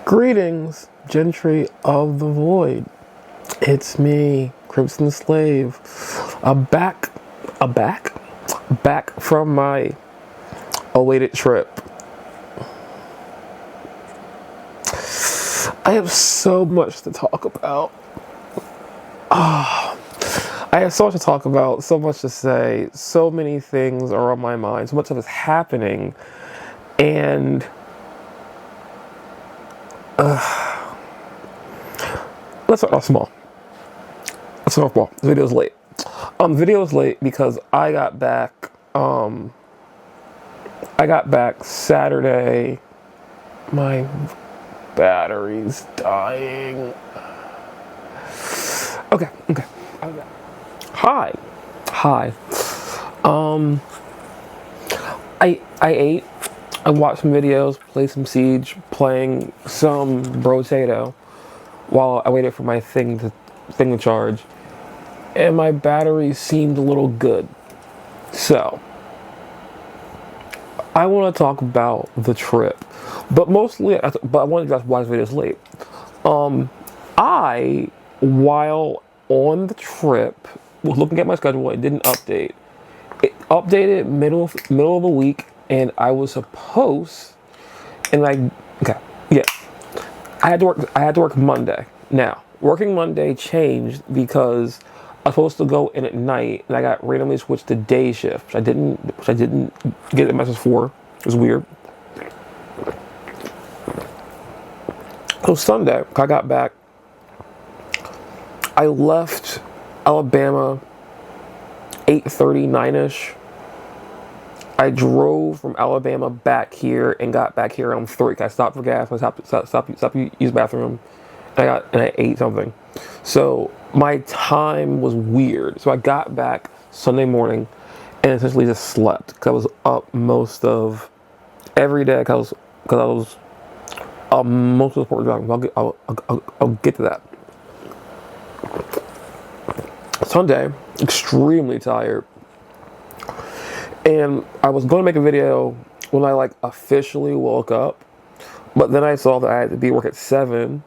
Greetings, gentry of the void. It's me, CrimsonSlave. Back from my awaited trip. I have so much to talk about. I have so much to talk about, so much to say, so many things are on my mind, so much of it's happening, and let's start off small. The video's late. The video's late because I got back Saturday. My battery's dying. Okay. Hi. I ate. I watched some videos, played some Siege, playing some Brotato while I waited for my thing to charge, and my battery seemed a little good. So I want to talk about the trip, but I wanted to watch videos late. While on the trip, was looking at my schedule. It didn't update. It updated middle of the week, and I was supposed, I had to work Monday. Now, working Monday changed because I was supposed to go in at night, and I got randomly switched to day shift, which I didn't get a message for. It was weird. So Sunday, I got back. I left Alabama 8:30, 9-ish. I drove from Alabama back here and got back here around 3. I stopped for gas. I stopped to use the bathroom. And I ate something. So my time was weird. So I got back Sunday morning and essentially just slept because I was up most of every day because I was most of the sport driving. I'll get to that. Sunday, extremely tired. And I was going to make a video when I officially woke up, but then I saw that I had to be at work at 7,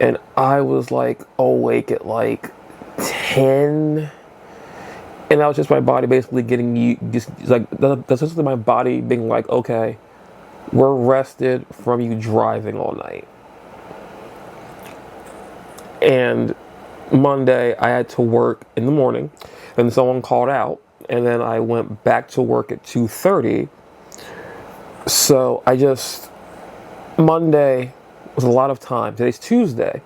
and I was awake at 10, and that was just my body basically getting that's just my body being okay, we're rested from you driving all night. And Monday I had to work in the morning, and someone called out. And then I went back to work at 2:30. So Monday was a lot of time. Today's Tuesday,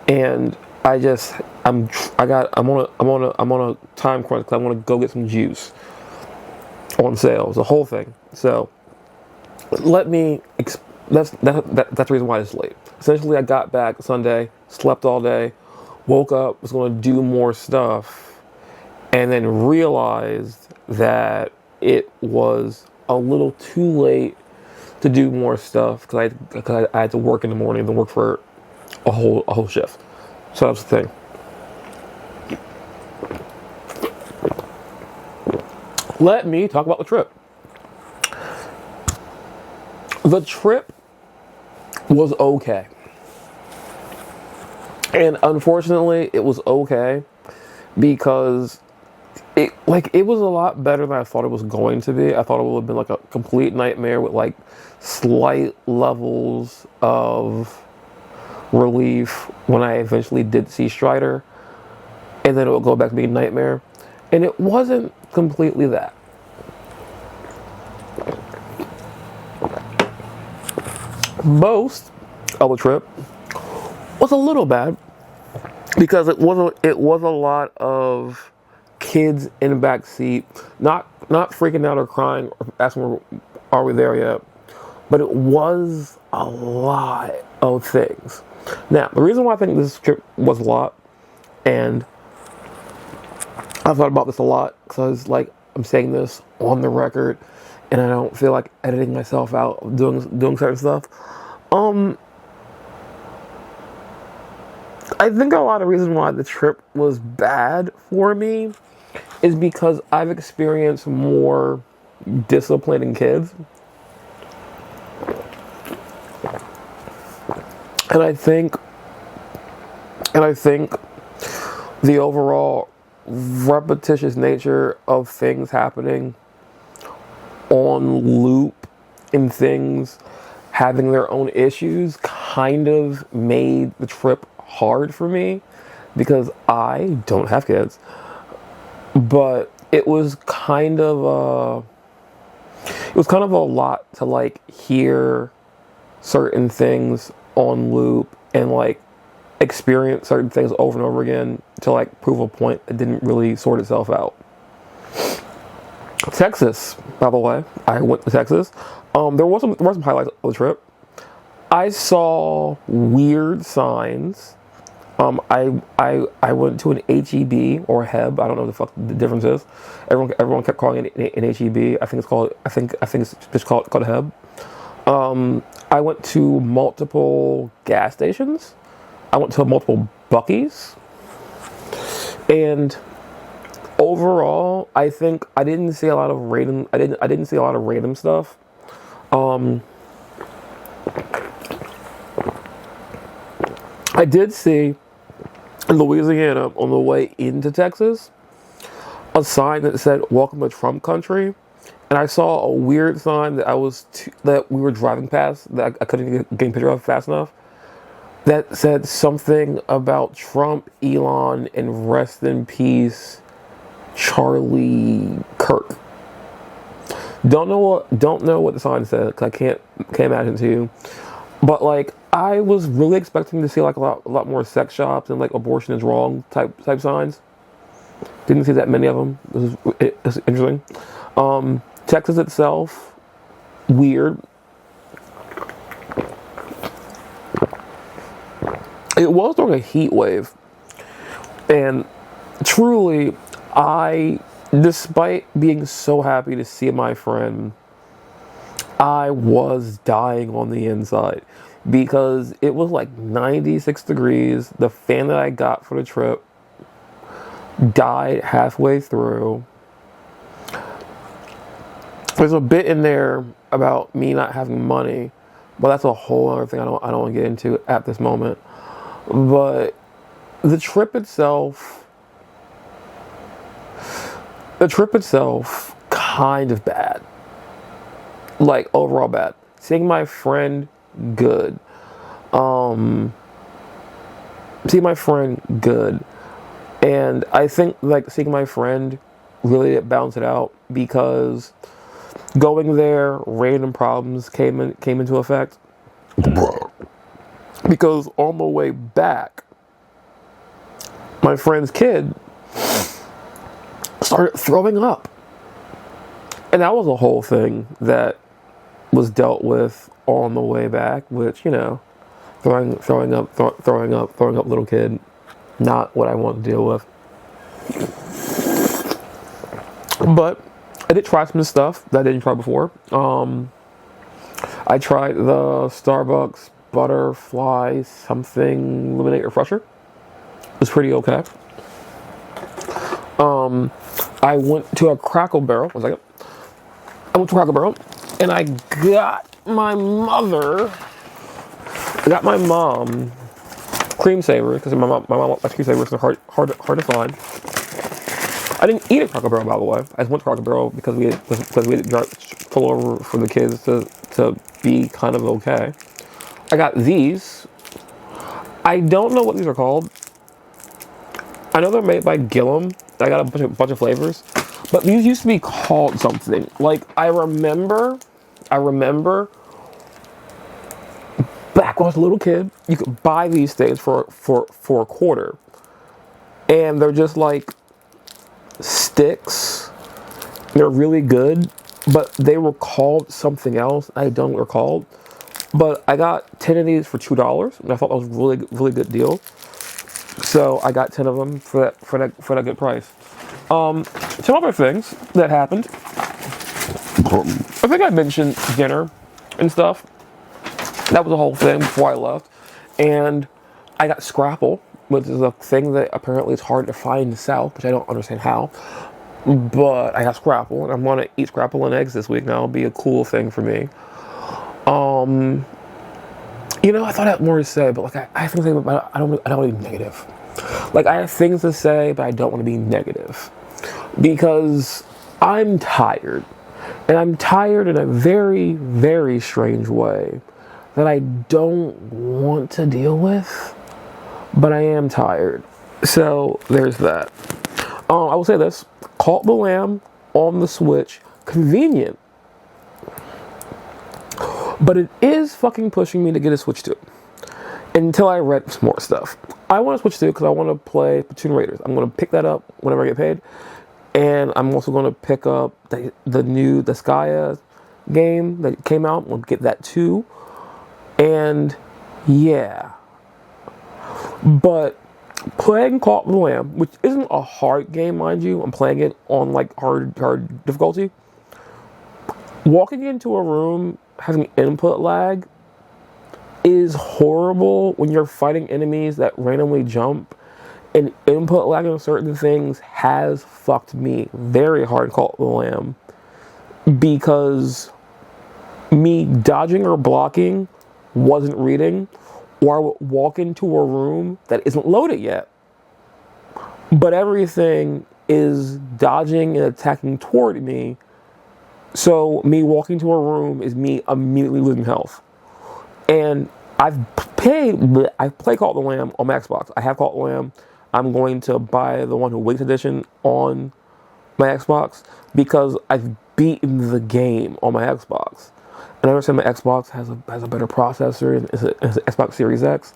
and I'm on a time crunch because I want to go get some juice on sale. It's the whole thing. So that's the reason why it's late. Essentially, I got back Sunday, slept all day, woke up, was going to do more stuff, and then realized that it was a little too late to do more stuff because I had to work in the morning, to work for a whole shift. So that's the thing. Let me talk about the trip. The trip was okay. And unfortunately, it was okay because it was a lot better than I thought it was going to be. I thought it would have been a complete nightmare with slight levels of relief when I eventually did see Strider, and then it would go back to being a nightmare. And it wasn't completely that. Most of the trip was a little bad because it was a lot of kids in the back seat, not freaking out or crying or asking, are we there yet? But it was a lot of things. Now, the reason why I think this trip was a lot, and I've thought about this a lot because I'm saying this on the record, and I don't feel like editing myself out of doing certain stuff. I think a lot of reasons why the trip was bad for me is because I've experienced more disciplining kids. And I think the overall repetitious nature of things happening on loop and things having their own issues kind of made the trip hard for me because I don't have kids. But it was kind of a lot to like hear certain things on loop and like experience certain things over and over again to like prove a point that didn't really sort itself out. Texas, by the way, I went to Texas. There was some highlights of the trip. I saw weird signs. I went to an HEB or HEB. I don't know what the fuck the difference is. Everyone kept calling it an HEB. I think it's just called a HEB. I went to multiple gas stations. I went to multiple Buc-ee's. And overall, I think I didn't see a lot of random. I didn't see a lot of random stuff. I did see in Louisiana on the way into Texas a sign that said "Welcome to Trump Country," and I saw a weird sign that we were driving past that I couldn't get a picture of fast enough. That said something about Trump, Elon, and rest in peace, Charlie Kirk. Don't know what the sign said because I can't imagine to you. But like I was really expecting to see like a lot more sex shops and like abortion is wrong type signs. Didn't see that many of them. It was interesting. Texas itself, weird. It was during a heat wave, and truly, despite being so happy to see my friend, I was dying on the inside because it was like 96 degrees. The fan that I got for the trip died halfway through. There's a bit in there about me not having money, but that's a whole other thing I don't want to get into at this moment. But the trip itself kind of bad. Like overall bad. Seeing my friend, good. Seeing my friend, good. And I think like seeing my friend really balanced it out because going there, random problems came into effect. Because on the way back, my friend's kid started throwing up. And that was a whole thing that was dealt with on the way back, which, you know, throwing up little kid, not what I want to deal with. But I did try some stuff that I didn't try before. I tried the Starbucks butterfly something lemonade refresher. It was pretty okay. I went to a Crackle Barrel. One second. I went to Crackle Barrel and I got my mom cream savers because my mom likes cream savers. They're hard to find. I didn't eat at Crackle Barrel, by the way. I just went to Crackle Barrel because we had to pull over for the kids to be kind of okay. I got these. I don't know what these are called. I know they're made by Gillum. I got a bunch of flavors, but these used to be called something. Like I remember back when I was a little kid, you could buy these things for a quarter, and they're just like sticks. They're really good, but they were called something else. I don't recall. But I got 10 of these for $2, and I thought that was a really good deal. So I got 10 of them for that good price. Some other things that happened. I think I mentioned dinner and stuff. That was the whole thing before I left. And I got Scrapple, which is a thing that apparently is hard to find in the South, which I don't understand how. But I got Scrapple, and I'm going to eat Scrapple and eggs this week. Now it'll be a cool thing for me. I thought I had more to say, but like I have things to say, but I don't want to be negative. Like I have things to say, but I don't want to be negative because I'm tired, and I'm tired in a very, very strange way that I don't want to deal with, but I am tired. So there's that. I will say this: Cult of the Lamb on the Switch, convenient. But it is fucking pushing me to get a Switch 2. Until I read some more stuff. I want to Switch 2 because I want to play Platoon Raiders. I'm going to pick that up whenever I get paid. And I'm also going to pick up the new Skya game that came out. We'll get that too. And yeah. But playing Cult of the Lamb, which isn't a hard game, mind you. I'm playing it on like hard difficulty. Walking into a room having input lag is horrible when you're fighting enemies that randomly jump, and input lag on certain things has fucked me very hard. Cult of the Lamb, because me dodging or blocking wasn't reading, or I would walk into a room that isn't loaded yet, but everything is dodging and attacking toward me. So me walking to a room is me immediately losing health. And I've played Cult of the Lamb on my Xbox. I have Cult of the Lamb. I'm going to buy the One Who Waits edition on my Xbox because I've beaten the game on my Xbox. And I understand my Xbox has a better processor. It's an Xbox Series X.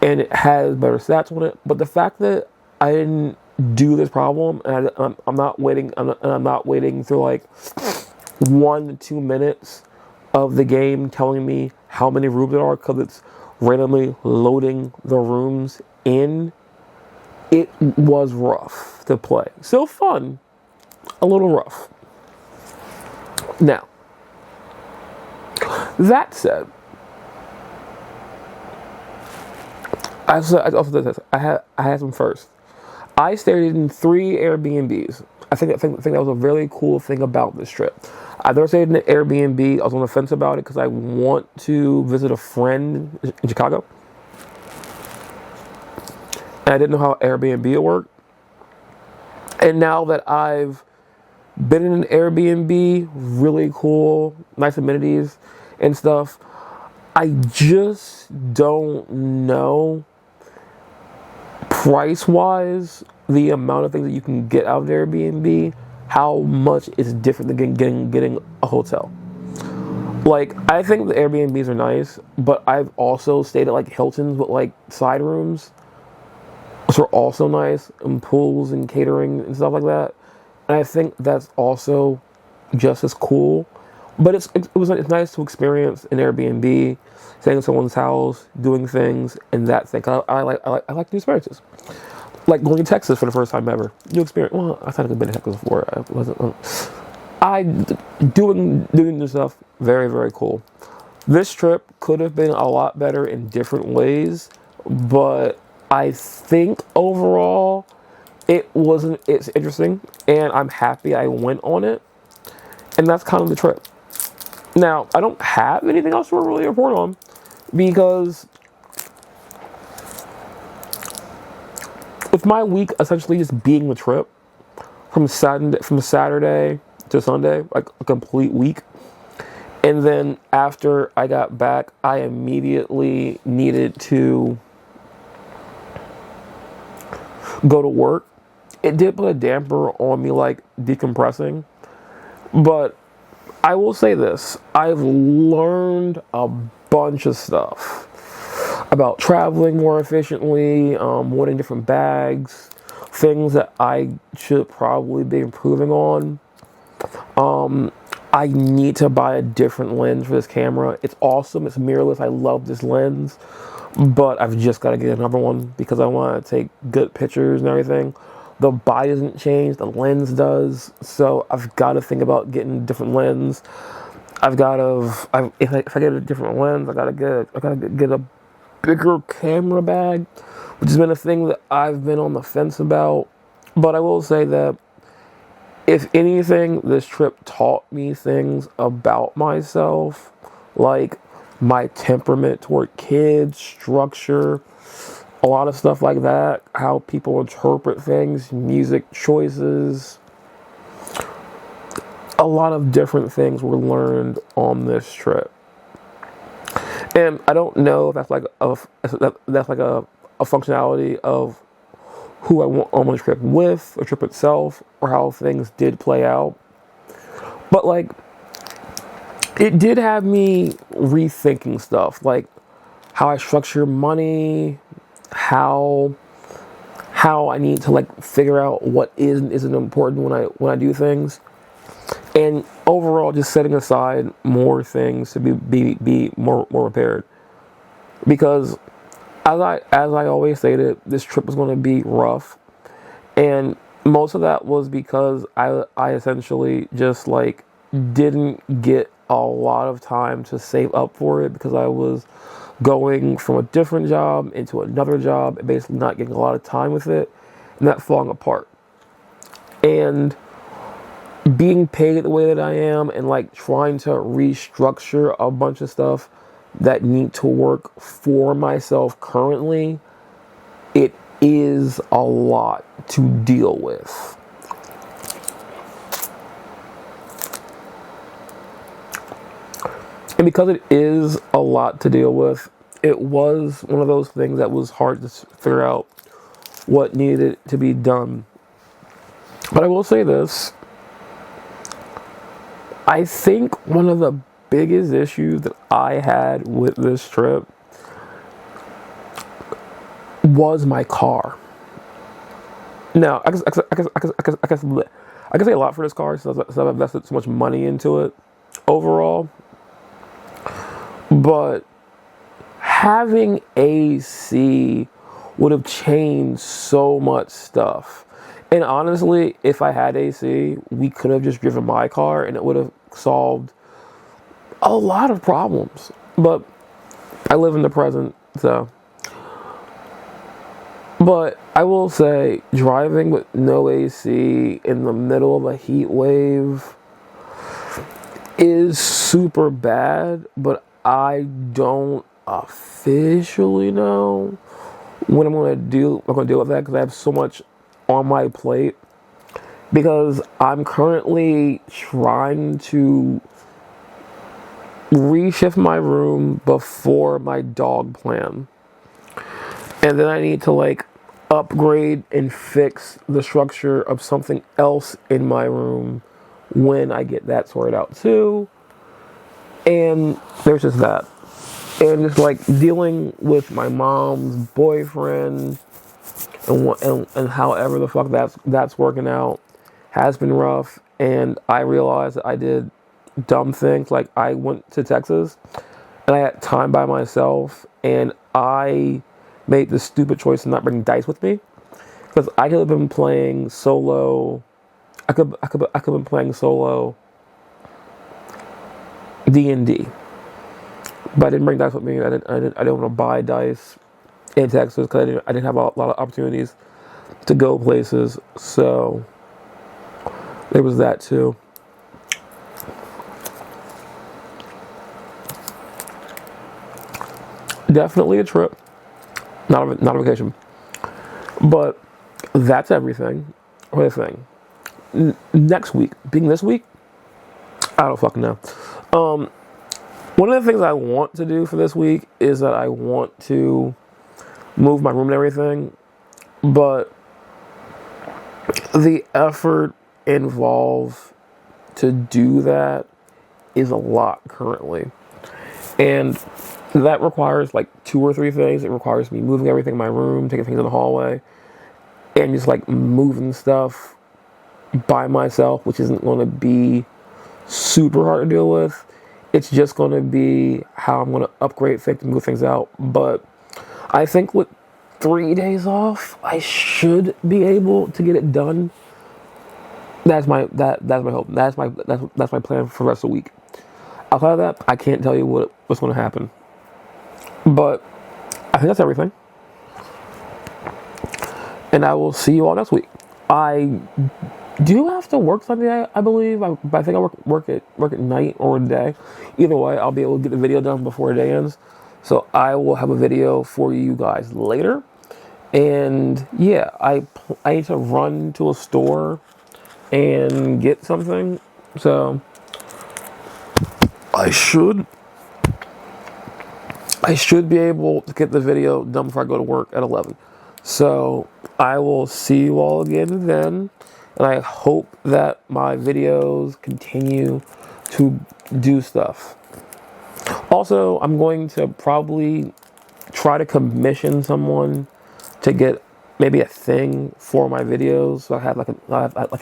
And it has better stats on it. But the fact that I didn't do this problem, and I'm not waiting through like 1 to 2 minutes of the game telling me how many rooms there are because it's randomly loading the rooms in. It was rough to play. Still fun, a little rough. Now, that said, I also did this. I had some first. I stayed in 3 Airbnbs. I think that was a really cool thing about this trip. I've never stayed in an Airbnb. I was on the fence about it because I want to visit a friend in Chicago. And I didn't know how Airbnb worked. And now that I've been in an Airbnb, really cool, nice amenities and stuff, I just don't know price-wise the amount of things that you can get out of Airbnb, how much is different than getting a hotel. Like, I think the Airbnbs are nice, but I've also stayed at like Hilton's with like side rooms, which are also nice, and pools and catering and stuff like that. And I think that's also just as cool. But it's nice to experience an Airbnb, staying in someone's house, doing things, and that thing. I like new experiences. Like going to Texas for the first time ever. New experience. Well, I thought I'd been in Texas before. Doing new stuff. Very, very cool. This trip could have been a lot better in different ways, but I think overall it's interesting, and I'm happy I went on it. And that's kind of the trip. Now, I don't have anything else to really report on because with my week essentially just being the trip from Saturday to Sunday, like a complete week. And then after I got back, I immediately needed to go to work. It did put a damper on me, like decompressing. But I will say this, I've learned a bunch of stuff about traveling more efficiently, wanting different bags, things that I should probably be improving on. I need to buy a different lens for this camera. It's awesome, it's mirrorless, I love this lens, but I've just got to get another one because I want to take good pictures and everything. The body doesn't change, the lens does, so I've got to think about getting a different lens. If I get a different lens, I gotta get a bigger camera bag, which has been a thing that I've been on the fence about. But I will say that if anything, this trip taught me things about myself, like my temperament toward kids, structure, a lot of stuff like that, how people interpret things, music choices. A lot of different things were learned on this trip. And I don't know if that's like a functionality of who I want on my trip with, the trip itself, or how things did play out. But like, it did have me rethinking stuff, like how I structure money, how I need to like figure out what is and isn't important when I do things, and overall just setting aside more things to be more prepared. Because as I always stated, this trip was going to be rough, and most of that was because I essentially just like didn't get a lot of time to save up for it, because I was going from a different job into another job and basically not getting a lot of time with it, and that falling apart. And being paid the way that I am, and like trying to restructure a bunch of stuff that need to work for myself currently, it is a lot to deal with. And because it is a lot to deal with, it was one of those things that was hard to figure out what needed to be done. But I will say this. I think one of the biggest issues that I had with this trip was my car. Now, I can say a lot for this car since I've invested so much money into it overall. But having AC would have changed so much stuff. And honestly, if I had AC, we could have just driven my car and it would have solved a lot of problems. But I live in the present, so. But I will say, driving with no AC in the middle of a heat wave is super bad, but I don't officially know when I'm going to deal with that, because I have so much on my plate, because I'm currently trying to reshift my room before my dog plan, and then I need to like upgrade and fix the structure of something else in my room when I get that sorted out too. And there's just that. And just like dealing with my mom's boyfriend and however the fuck that's working out has been rough. And I realized that I did dumb things. Like I went to Texas and I had time by myself, and I made the stupid choice of not bringing dice with me, because I could have been playing solo. I could have been playing solo D&D, but I didn't bring dice with me. I didn't want to buy dice in Texas because I didn't have a lot of opportunities to go places. So there was that too. Definitely a trip, not a vacation. But that's everything for the thing. Next week, being this week, I don't fucking know. One of the things I want to do for this week is that I want to move my room and everything, but the effort involved to do that is a lot currently. And that requires like 2 or 3 things. It requires me moving everything in my room, taking things in the hallway, and just like moving stuff by myself, which isn't going to be super hard to deal with. It's just going to be how I'm going to upgrade things and move things out. But I think with 3 days off, I should be able to get it done. That's my hope. That's my plan for the rest of the week. Outside of that, I can't tell you what's going to happen. But I think that's everything. And I will see you all next week. I do have to work Sunday, I believe. But I think I work at night or day. Either way, I'll be able to get the video done before the day ends. So I will have a video for you guys later. And yeah, I need to run to a store and get something. So I should be able to get the video done before I go to work at 11. So I will see you all again then. And I hope that my videos continue to do stuff. Also, I'm going to probably try to commission someone to get maybe a thing for my videos. So I have like an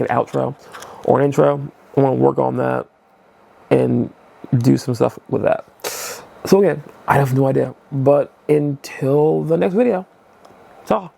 outro or an intro. I want to work on that and do some stuff with that. So again, I have no idea. But until the next video, ta.